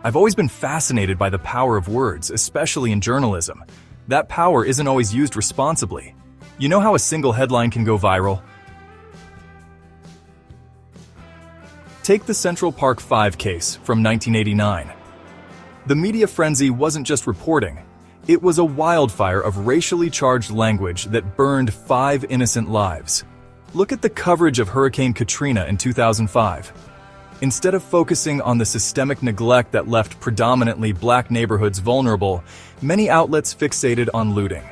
I've always been fascinated by the power of words, especially in journalism. That power isn't always used responsibly. You know how a single headline can go viral? Take the Central Park 5 case from 1989. The media frenzy wasn't just reporting. It was a wildfire of racially charged language that burned 5 innocent lives. Look at the coverage of Hurricane Katrina in 2005. Instead of focusing on the systemic neglect that left predominantly black neighborhoods vulnerable, many outlets fixated on looting.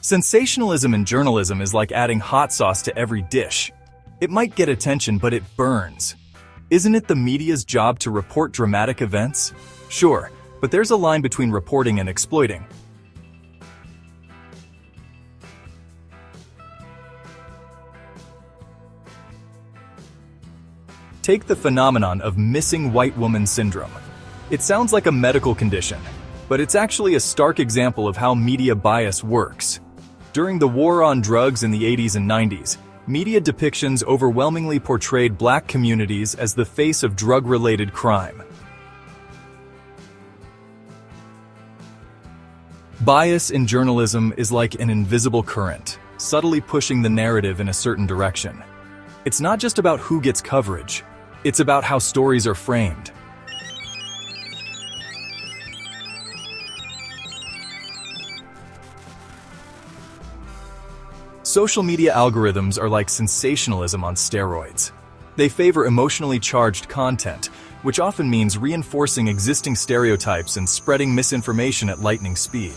Sensationalism in journalism is like adding hot sauce to every dish. It might get attention, but it burns. Isn't it the media's job to report dramatic events? Sure, but there's a line between reporting and exploiting. Take the phenomenon of missing white woman syndrome. It sounds like a medical condition, but it's actually a stark example of how media bias works. During the war on drugs in the 80s and 90s, media depictions overwhelmingly portrayed black communities as the face of drug-related crime. Bias in journalism is like an invisible current, subtly pushing the narrative in a certain direction. It's not just about who gets coverage. It's about how stories are framed. Social media algorithms are like sensationalism on steroids. They favor emotionally charged content, which often means reinforcing existing stereotypes and spreading misinformation at lightning speed.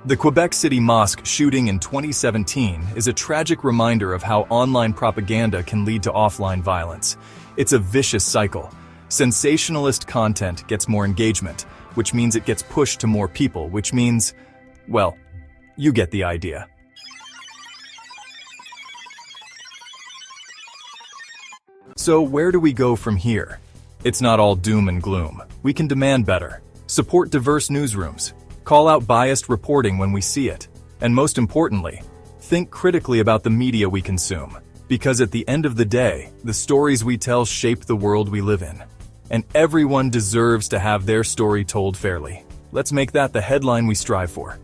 The Quebec City mosque shooting in 2017 is a tragic reminder of how online propaganda can lead to offline violence. It's a vicious cycle. Sensationalist content gets more engagement, which means it gets pushed to more people, which means, well, you get the idea. So where do we go from here? It's not all doom and gloom. We can demand better. Support diverse newsrooms. Call out biased reporting when we see it. And most importantly, think critically about the media we consume. Because at the end of the day, the stories we tell shape the world we live in. And everyone deserves to have their story told fairly. Let's make that the headline we strive for.